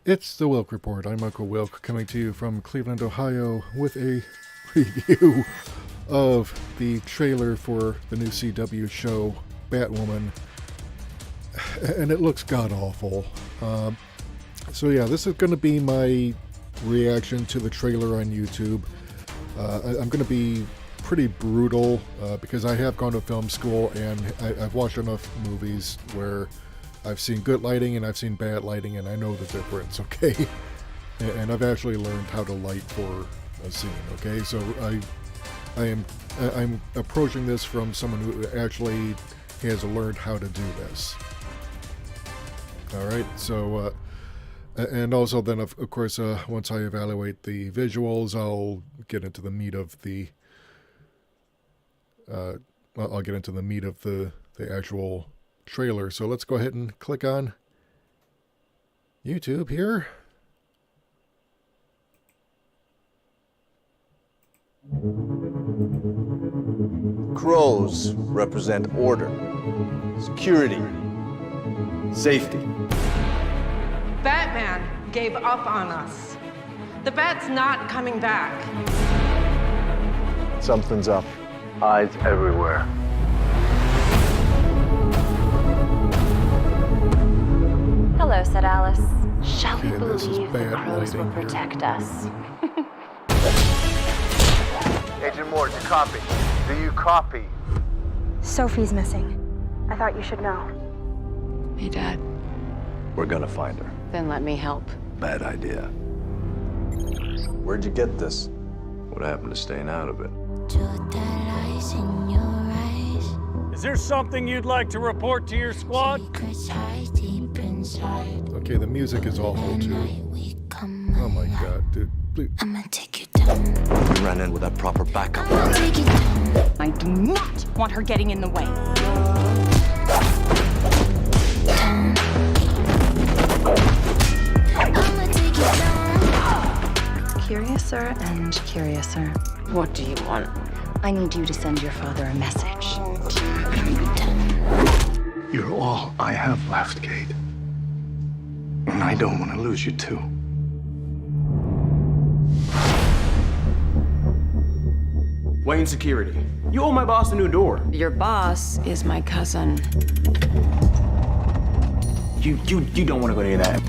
It's the Wilk Report. I'm Uncle Wilk, coming to you from Cleveland, Ohio, with a review of the trailer for the new CW show, Batwoman. And it looks god-awful. So yeah, this is going to be my reaction to the trailer on YouTube. I'm going to be pretty brutal because I have gone to film school and I've watched enough movies where I've seen good lighting and I've seen bad lighting, and I know the difference, okay? And I've actually learned how to light for a scene, okay? So I'm approaching this from someone who actually has learned how to do this. All right, so and also then of course once I evaluate the visuals, I'll get into the meat of the I'll get into the meat of the actual trailer. So let's go ahead and click on YouTube here. Crows represent order, security, safety. Batman gave up on us. The Bat's not coming back. Something's up. Eyes everywhere. Hello, said Alice. Shall we Okay, this is believe the bad crows will lighting here. protect us? Agent Moore, do you copy? Do you copy? Sophie's missing. I thought you should know. Hey, Dad. We're gonna find her. Then let me help. Bad idea. Where'd you get this? What happened to staying out of it? Is there something you'd like to report to your squad? Okay, the music is awful too. Oh my god, dude. Please. We ran in without proper backup. I do not want her getting in the way. Curiouser and curiouser. What do you want? I need you to send your father a message. You're all I have left, Kate. And I don't want to lose you too. Wayne Security. You owe my boss a new door. Your boss is my cousin. You don't want to go to any of that.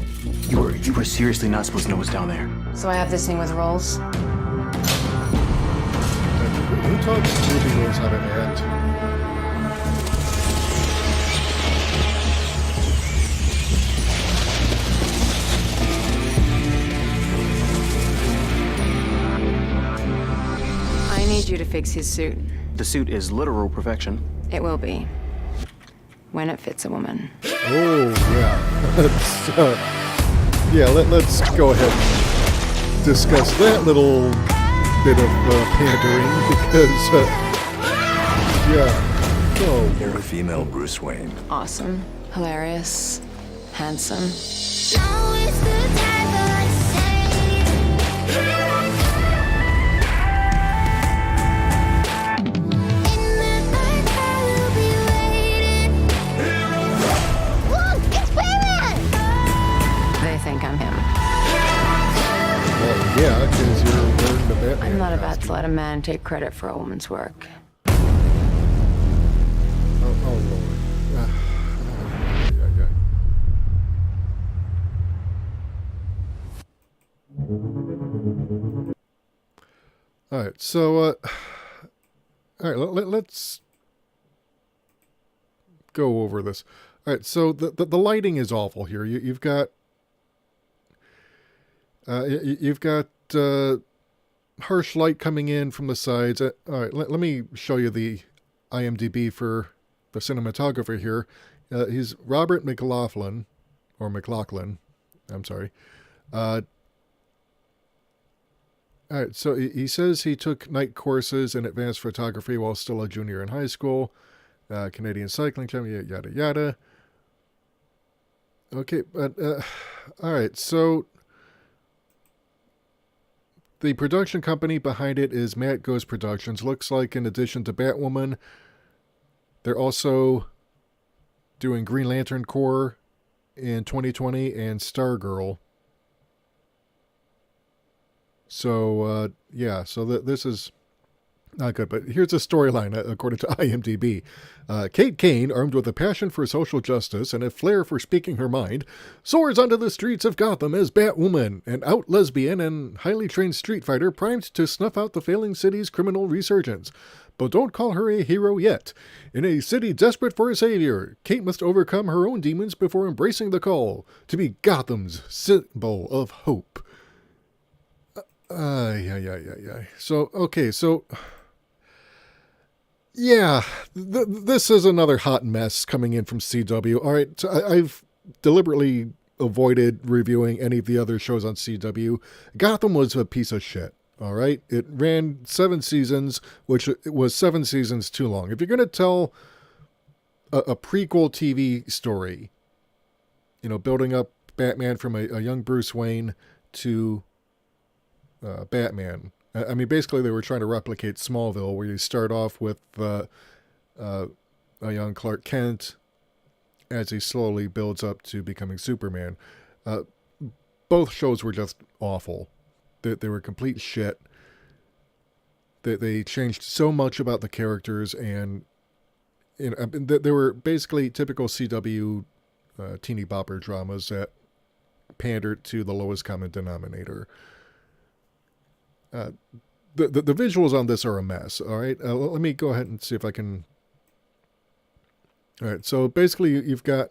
You were seriously not supposed to know what's down there. So I have this thing with rolls. Who taught this movie knows how to act? I need you to fix his suit. The suit is literal perfection. It will be. When it fits a woman. Oh yeah, let's go ahead and discuss that little bit of pandering because yeah. Oh, You're a female Bruce Wayne. Awesome. Hilarious. Handsome. They think I'm him. well, yeah, because you're wearing the Batman I'm not about to costume. let a man take credit for a woman's work. Oh Lord. Yeah. All right, so all right, let's go over this. All right, so the lighting is awful here. You've got harsh light coming in from the sides. All right, let me show you the IMDb for the cinematographer here. He's Robert McLaughlin, or McLaughlin. I'm sorry. All right, so he says he took night courses in advanced photography while still a junior in high school. Canadian cycling champion, yada yada. Okay, but all right, so the production company behind it is Matt Goes Productions. Looks like in addition to Batwoman, they're also doing Green Lantern Corps in 2020 and Stargirl So, yeah, so this is not good. But here's a storyline, according to IMDb. Kate Kane, armed with a passion for social justice and a flair for speaking her mind, soars onto the streets of Gotham as Batwoman, an out lesbian and highly trained street fighter primed to snuff out the failing city's criminal resurgence. But don't call her a hero yet. In a city desperate for a savior, Kate must overcome her own demons before embracing the call to be Gotham's symbol of hope. Yeah. So, okay, so... Yeah, this is another hot mess coming in from CW. All right, so I've deliberately avoided reviewing any of the other shows on CW. Gotham was a piece of shit. All right, it ran 7 seasons, which was 7 seasons too long. If you're going to tell a prequel TV story, you know, building up Batman from a young Bruce Wayne to Batman. I mean, basically they were trying to replicate Smallville, where you start off with a young Clark Kent as he slowly builds up to becoming Superman. Both shows were just awful. They were complete shit. They changed so much about the characters, and you know, they were basically typical CW teeny bopper dramas that pandered to the lowest common denominator. The visuals on this are a mess. All right, let me go ahead and see if I can. All right, so basically you've got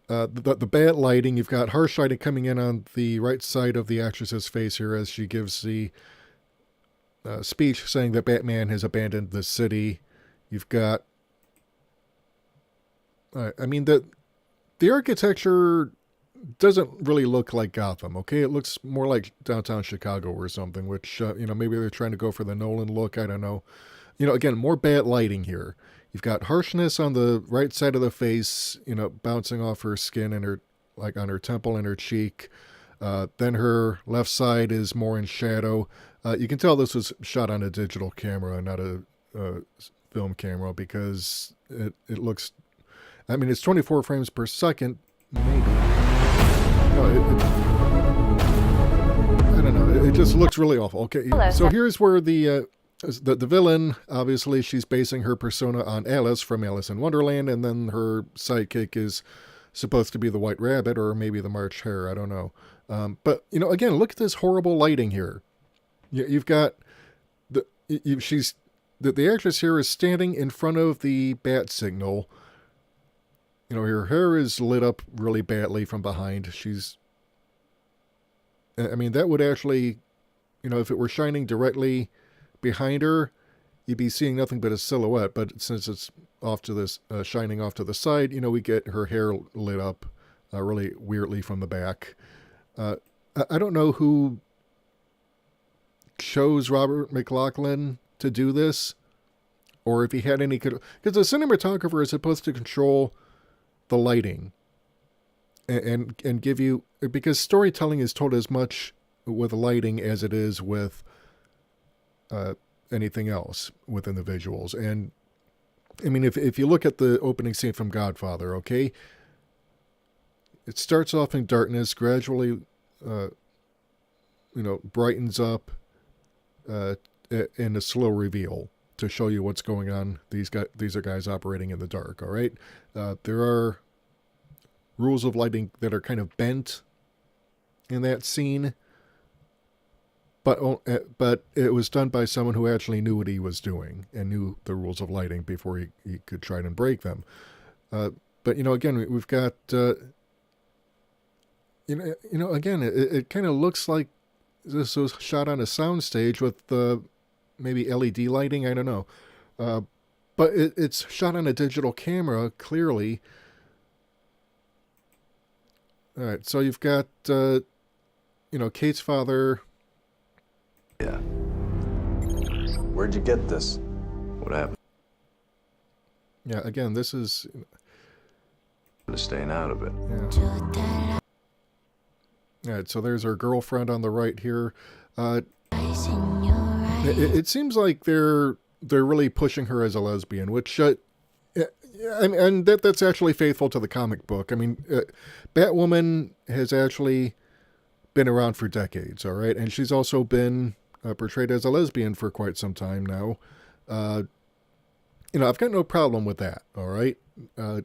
the bad lighting. You've got harsh lighting coming in on the right side of the actress's face here as she gives the speech saying that Batman has abandoned the city. You've got, I mean, the architecture doesn't really look like Gotham, okay? It looks more like downtown Chicago or something, which, you know, maybe they're trying to go for the Nolan look. I don't know. You know, again, more bad lighting here. You've got harshness on the right side of the face, you know, bouncing off her skin and her, like on her temple and her cheek. Then her left side is more in shadow. You can tell this was shot on a digital camera, not a film camera, because it looks, I mean, it's 24 frames per second, maybe. No, I don't know. It just looks really awful. Okay, Hello, so here's where the villain, obviously, she's basing her persona on Alice from Alice in Wonderland, and then her sidekick is supposed to be the White Rabbit, or maybe the March Hare, I don't know. But, you know, again, look at this horrible lighting here. You've got, the actress here is standing in front of the bat signal. You know, her hair is lit up really badly from behind. I mean, that would actually, you know, if it were shining directly behind her, you'd be seeing nothing but a silhouette. But since it's off to this, shining off to the side, you know, we get her hair lit up really weirdly from the back. I don't know who chose Robert McLaughlin to do this, or if he had any, because the cinematographer is supposed to control the lighting and give you, because storytelling is told as much with lighting as it is with anything else within the visuals. And I mean, if you look at the opening scene from Godfather, okay, it starts off in darkness, gradually you know, brightens up in a slow reveal to show you what's going on. These are guys operating in the dark, all right? There are rules of lighting that are kind of bent in that scene, but it was done by someone who actually knew what he was doing and knew the rules of lighting before he could try and break them. But, you know, again, we've got, you know, again, it kind of looks like this was shot on a soundstage with maybe LED lighting, I don't know. But it's shot on a digital camera, clearly. All right, so you've got, you know, Kate's father. Yeah. Where'd you get this? What happened? Yeah, again, this is... Staying out of it. Yeah. All right, so there's our girlfriend on the right here. It seems like they're really pushing her as a lesbian, which and that's actually faithful to the comic book. I mean, Batwoman has actually been around for decades, all right, and she's also been portrayed as a lesbian for quite some time now. I've got no problem with that, all right? If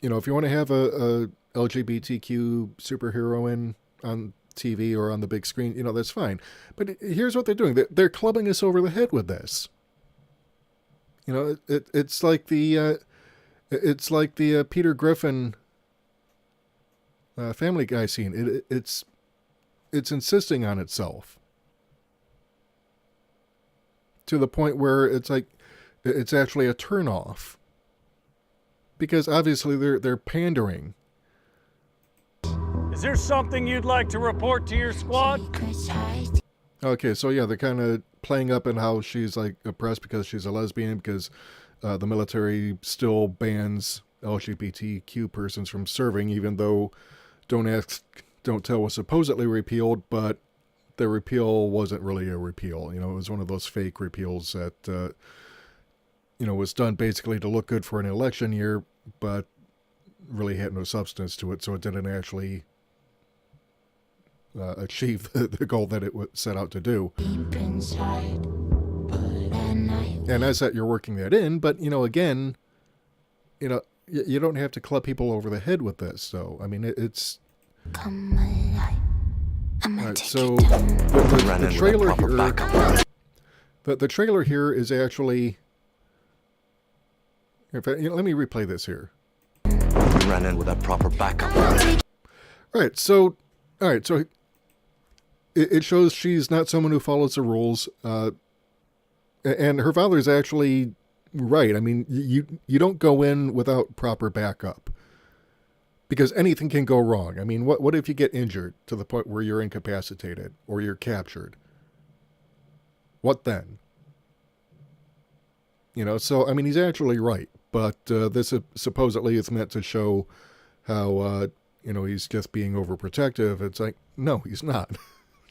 you want to have a LGBTQ superheroine on TV or on the big screen, that's fine. But here's what they're doing. They're clubbing us over the head with this. It's like the Peter Griffin Family Guy scene. It's insisting on itself to the point where it's like it's actually a turnoff, because obviously they're pandering. Is there something you'd like to report to your squad? Okay, so yeah, they're kind of playing up in how she's like oppressed because she's a lesbian, because the military still bans LGBTQ persons from serving, even though Don't Ask, Don't Tell was supposedly repealed, but the repeal wasn't really a repeal. It was one of those fake repeals that, was done basically to look good for an election year, but really had no substance to it, so it didn't actually achieve the goal that it set out to do. And as that, you're working that in, but, again, you don't have to club people over the head with this, so, I mean, it's... Come alive. Right, so the trailer here, the trailer here is actually... In fact, let me replay this here. Ran in with a proper backup. All right, so it shows she's not someone who follows the rules, and her father's actually right. I mean, you don't go in without proper backup, because anything can go wrong. I mean, what if you get injured to the point where you're incapacitated or you're captured? What then? So I mean, he's actually right, but this supposedly is meant to show how he's just being overprotective. It's like, no, he's not.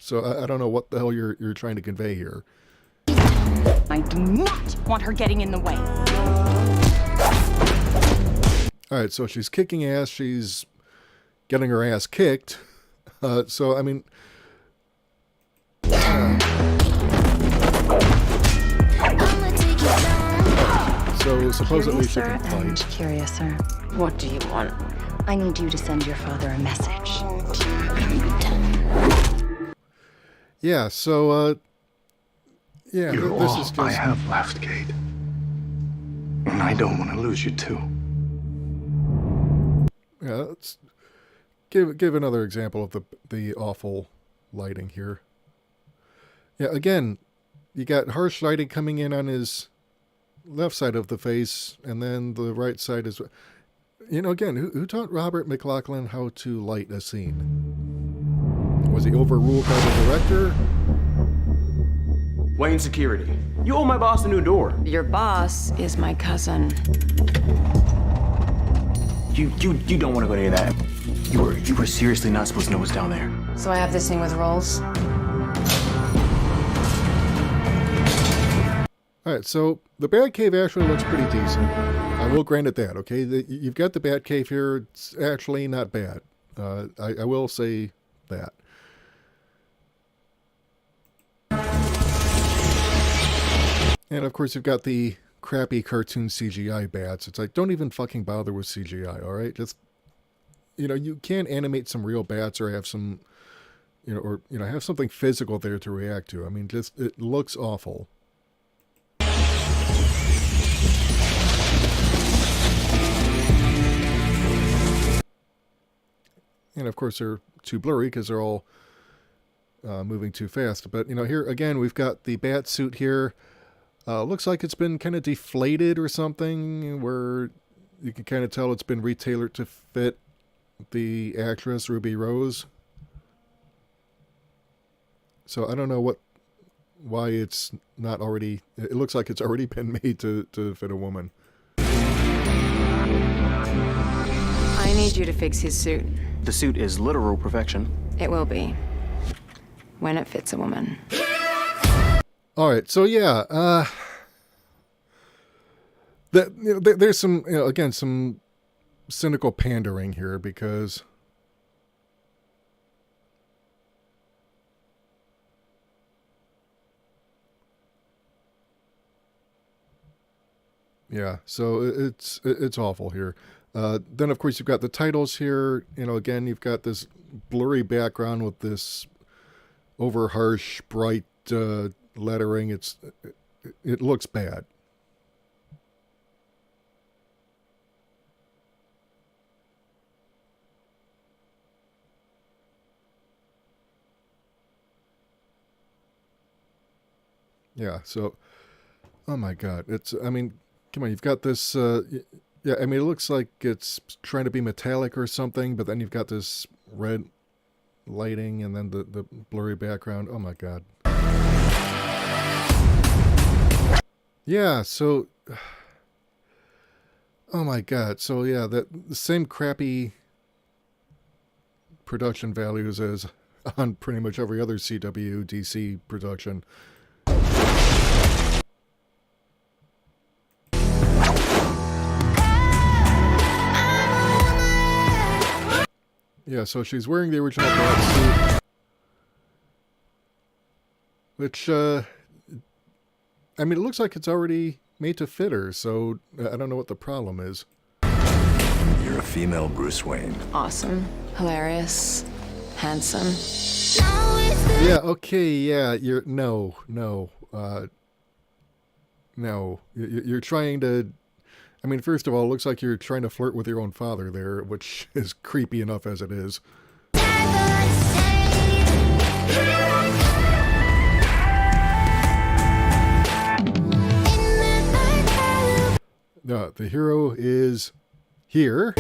So I don't know what the hell you're trying to convey here. I do not want her getting in the way. All right, so she's kicking ass. She's getting her ass kicked. So, I mean... So, supposedly she can fight. And curious, sir. What do you want? I need you to send your father a message. Yeah, so, yeah, You're this all is just... I have left, Kate. And I don't want to lose you, too. Yeah, let's give another example of the awful lighting here. Yeah, again, you got harsh lighting coming in on his left side of the face, and then the right side is... again, who taught Robert McLaughlin how to light a scene? Was he overruled by the director? Wayne Security. You owe my boss a new door. Your boss is my cousin. You don't want to go to any of that. You were seriously not supposed to know what's down there. So I have this thing with rolls? All right, so the Batcave actually looks pretty decent. I will grant it that, okay? You've got the Batcave here. It's actually not bad. I will say that. And, of course, you've got the crappy cartoon CGI bats. It's like, don't even fucking bother with CGI, all right? Just, you can animate some real bats or have some, have something physical there to react to. I mean, just, it looks awful. And, of course, they're too blurry because they're all moving too fast. But, here, again, we've got the bat suit here. Looks like it's been kind of deflated or something, where you can kind of tell it's been retailored to fit the actress, Ruby Rose. So I don't know why it's not already... It looks like it's already been made to fit a woman. I need you to fix his suit. The suit is literal perfection. It will be. When it fits a woman. All right, so yeah, there's some, again, some cynical pandering here, because Yeah, so it's awful here. Then of course you've got the titles here. You know, again you've got this blurry background with this over harsh, bright lettering. It looks bad. Yeah, so, oh my God, I mean, come on, you've got this, yeah, I mean, it looks like it's trying to be metallic or something, but then you've got this red lighting and then the blurry background. Oh my God. Yeah, so, oh my God, so yeah, the same crappy production values as on pretty much every other CW, DC production. Yeah, so she's wearing the original black suit, which, I mean, it looks like it's already made to fit her, so I don't know what the problem is. You're a female Bruce Wayne. Awesome, hilarious, handsome. Yeah, okay, yeah, no. You're trying to, I mean, first of all, it looks like you're trying to flirt with your own father there, which is creepy enough as it is. No, the hero is here.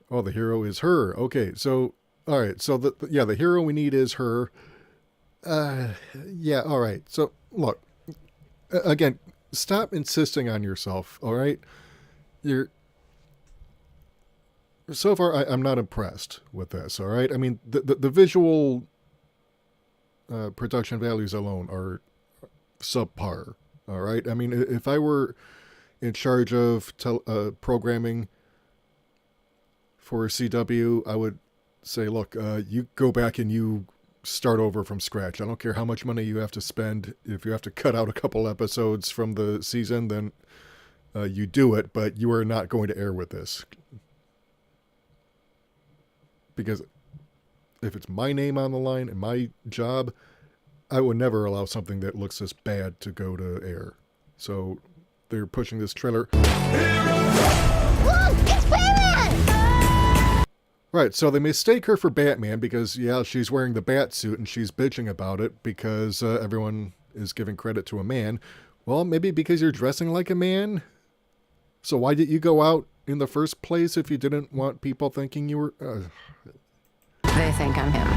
Oh, the hero is her. Okay, so, all right, so, the hero we need is her. Yeah, all right, so, look, again, stop insisting on yourself, all right? So far, I'm not impressed with this, all right? I mean, the visual production values alone are subpar, all right? I mean, if I were in charge of programming for CW, I would say, look, you go back and you start over from scratch. I don't care how much money you have to spend. If you have to cut out a couple episodes from the season, then you do it, but you are not going to air with this. Because if it's my name on the line and my job, I would never allow something that looks this bad to go to air. So they're pushing this trailer. Look, it's Batman! Right, so they mistake her for Batman because, yeah, she's wearing the bat suit and she's bitching about it because everyone is giving credit to a man. Well, maybe because you're dressing like a man? So why did you go out in the first place if you didn't want people thinking you were... They think I'm him.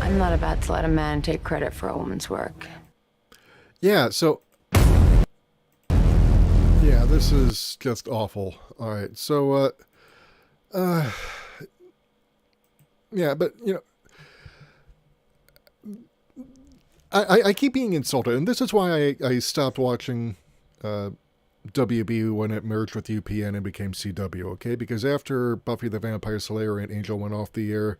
I'm not about to let a man take credit for a woman's work. Yeah, so... Yeah, this is just awful. All right, so, yeah, but, you know, I keep being insulted, and this is why I stopped watching WB when it merged with UPN and became CW, okay? Because after Buffy the Vampire Slayer and Angel went off the air,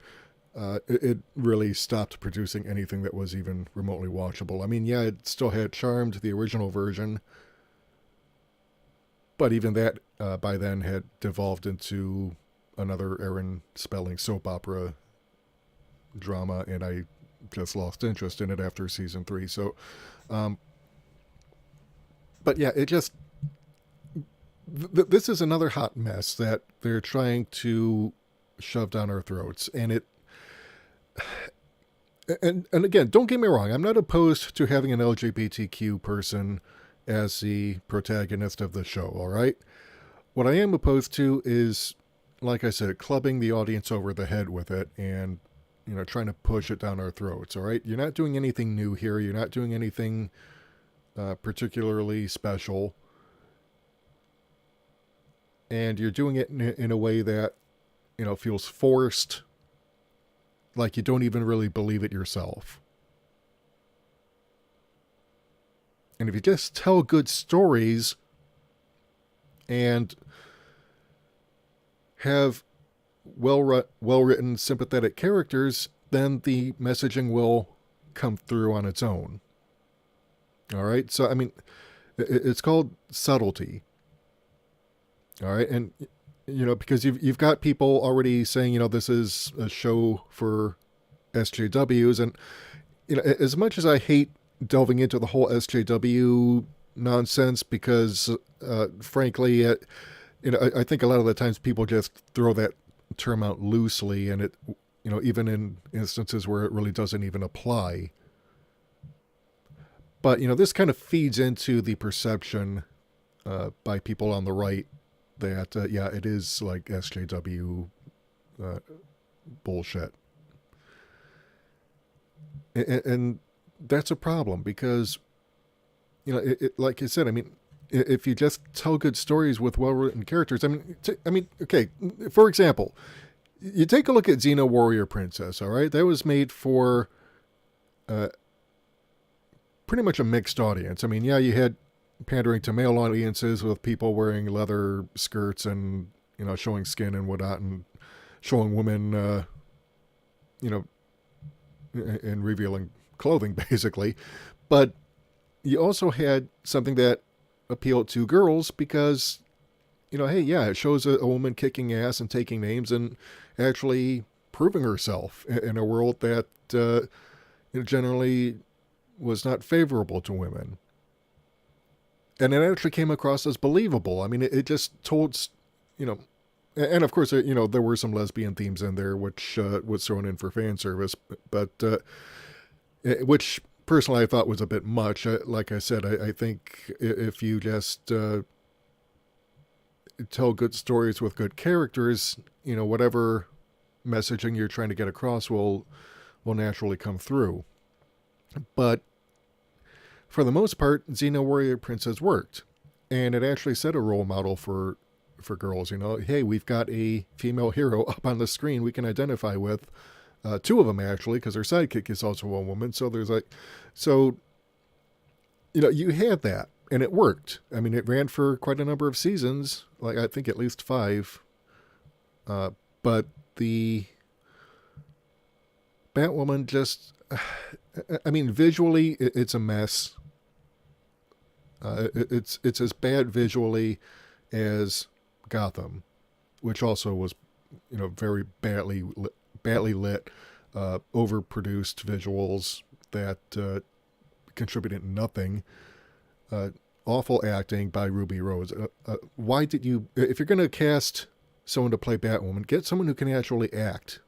it really stopped producing anything that was even remotely watchable. I mean, yeah, it still had Charmed, the original version, but even that, by then, had devolved into another Aaron Spelling soap opera drama, and I just lost interest in it after season 3. So, but yeah, it just... this is another hot mess that they're trying to shove down our throats, and it... And again, don't get me wrong, I'm not opposed to having an LGBTQ person as the protagonist of the show, all right? What I am opposed to is, like I said, clubbing the audience over the head with it and, you know, trying to push it down our throats, all right? You're not doing anything new here. You're not doing anything particularly special. And you're doing it in a way that, you know, feels forced, like you don't even really believe it yourself. And if you just tell good stories and have well-written, sympathetic characters, then the messaging will come through on its own. All right. So, I mean, it's called subtlety. All right. And, because you've got people already saying, this is a show for SJWs. And, as much as I hate delving into the whole SJW nonsense, because, frankly, I think a lot of the times people just throw that term out loosely, and it, even in instances where it really doesn't even apply. But, this kind of feeds into the perception by people on the right that, it is like SJW bullshit. And that's a problem because, like I said, I mean, if you just tell good stories with well-written characters, okay, for example, you take a look at Xena Warrior Princess, all right? That was made for pretty much a mixed audience. I mean, yeah, you had pandering to male audiences with people wearing leather skirts and, showing skin and whatnot, and showing women, and revealing clothing, basically. But you also had something that appealed to girls because, hey, yeah, it shows a woman kicking ass and taking names and actually proving herself in a world that generally was not favorable to women. And it actually came across as believable. I mean, it just told, and of course, there were some lesbian themes in there, which was thrown in for fan service, but which personally I thought was a bit much. Like I said, I think if you just tell good stories with good characters, whatever messaging you're trying to get across will naturally come through. But for the most part, Xena Warrior Princess worked, and it actually set a role model for girls. Hey, we've got a female hero up on the screen we can identify with. Two of them, actually, because her sidekick is also a woman. So there's you had that, and it worked. I mean, it ran for quite a number of seasons, like I think at least 5. But the Batwoman just, I mean, visually, it's a mess. It's as bad visually as Gotham, which also was, very badly lit, overproduced visuals that contributed nothing. Awful acting by Ruby Rose. Why did you, if you're going to cast someone to play Batwoman, get someone who can actually act?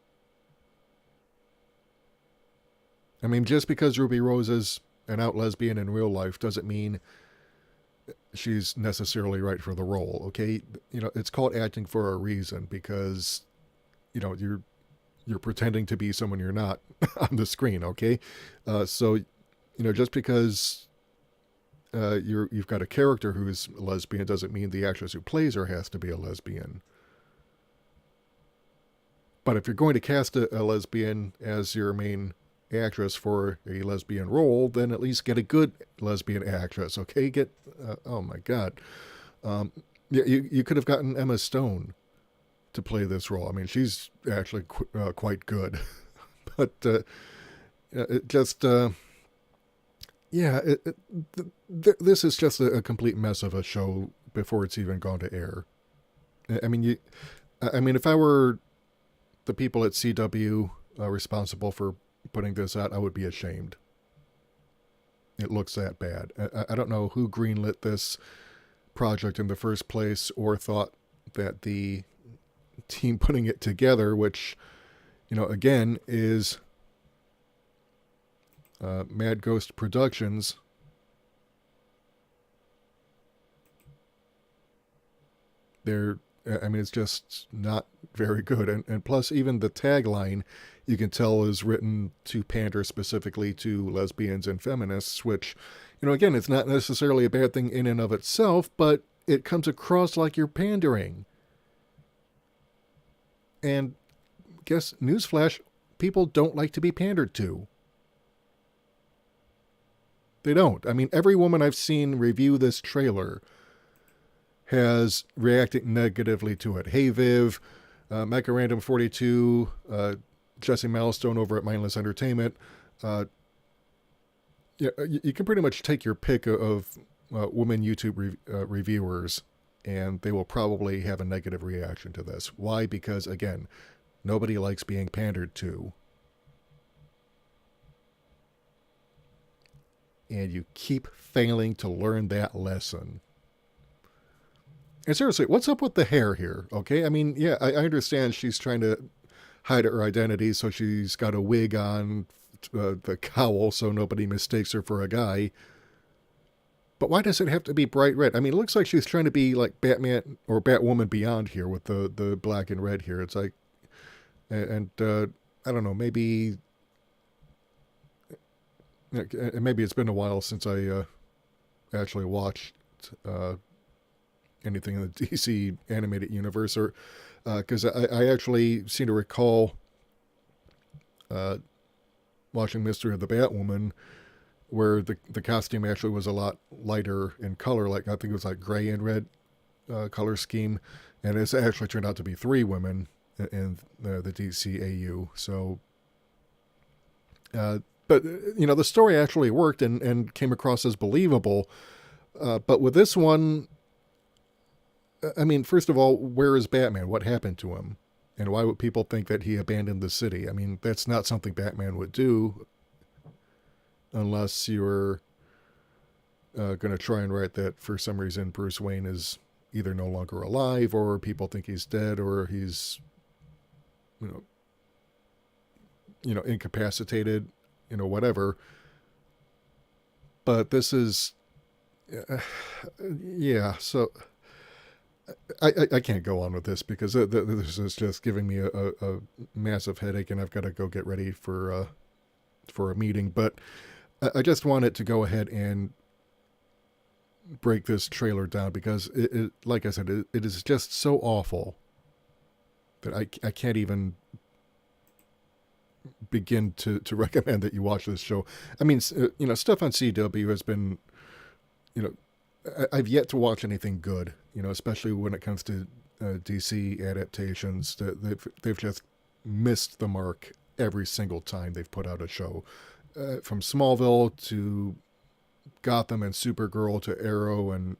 I mean, just because Ruby Rose is an out lesbian in real life doesn't mean she's necessarily right for the role, okay? It's called acting for a reason, because, you're pretending to be someone you're not on the screen, okay? So, just because you've got a character who's a lesbian doesn't mean the actress who plays her has to be a lesbian. But if you're going to cast a lesbian as your main actress for a lesbian role, then at least get a good lesbian actress, okay? Oh my God. You could have gotten Emma Stone to play this role. I mean, she's actually quite good. But it just, this is just a complete mess of a show before it's even gone to air. I mean, if I were the people at CW responsible for putting this out, I would be ashamed. It looks that bad. I don't know who greenlit this project in the first place, or thought that the team putting it together, which, again, is Mad Ghost Productions, it's just not very good. And plus, even the tagline, you can tell, is written to pander specifically to lesbians and feminists, which, again, it's not necessarily a bad thing in and of itself, but it comes across like you're pandering. And guess, newsflash, people don't like to be pandered to. They don't. I mean, every woman I've seen review this trailer has reacted negatively to it. Hey Viv, Mecha Random 42, Jesse Milestone over at Mindless Entertainment, Yeah, you can pretty much take your pick of women YouTube reviewers, and they will probably have a negative reaction to this. Why? Because, again, nobody likes being pandered to. And you keep failing to learn that lesson. And seriously, what's up with the hair here? Okay, I mean, yeah, I understand she's trying to hide her identity, so she's got a wig on, the cowl, so nobody mistakes her for a guy. But why does it have to be bright red? I mean, it looks like she's trying to be like Batman or Batwoman Beyond here with the black and red here. It's like, and I don't know, maybe it's been a while since I actually watched anything in the DC animated universe, or because I actually seem to recall watching Mystery of the Batwoman, where the costume actually was a lot lighter in color, like I think it was like gray and red color scheme, and it's actually turned out to be 3 women in the DCAU. So, but the story actually worked and came across as believable. But with this one, I mean, first of all, where is Batman? What happened to him? And why would people think that he abandoned the city? I mean, that's not something Batman would do unless you're going to try and write that for some reason Bruce Wayne is either no longer alive, or people think he's dead, or he's, incapacitated, whatever. But this is, yeah, so I can't go on with this because this is just giving me a massive headache, and I've got to go get ready for a meeting. But I just wanted to go ahead and break this trailer down because, it like I said, it is just so awful that I can't even begin to recommend that you watch this show. I mean, stuff on CW has been, I've yet to watch anything good, especially when it comes to DC adaptations. They've just missed the mark every single time they've put out a show. From Smallville to Gotham and Supergirl to Arrow and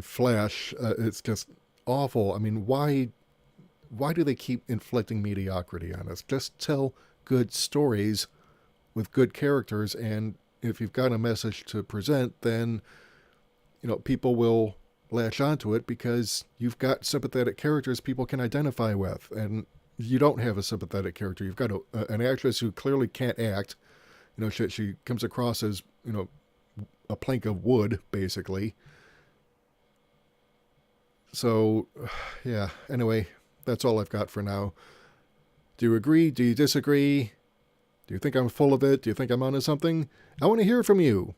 Flash, it's just awful. I mean, why do they keep inflicting mediocrity on us? Just tell good stories with good characters, and if you've got a message to present, then people will latch onto it because you've got sympathetic characters people can identify with. And you don't have a sympathetic character. You've got an actress who clearly can't act. She comes across as a plank of wood, basically. So, yeah. Anyway, that's all I've got for now. Do you agree? Do you disagree? Do you think I'm full of it? Do you think I'm onto something? I want to hear from you.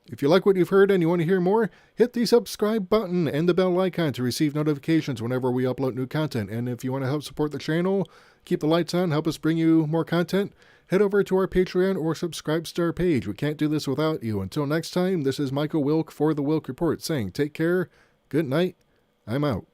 If you like what you've heard and you want to hear more, hit the subscribe button and the bell icon to receive notifications whenever we upload new content. And if you want to help support the channel, keep the lights on, help us bring you more content, head over to our Patreon or subscribe to our page. We can't do this without you. Until next time, this is Michael Wilk for The Wilk Report saying take care, good night, I'm out.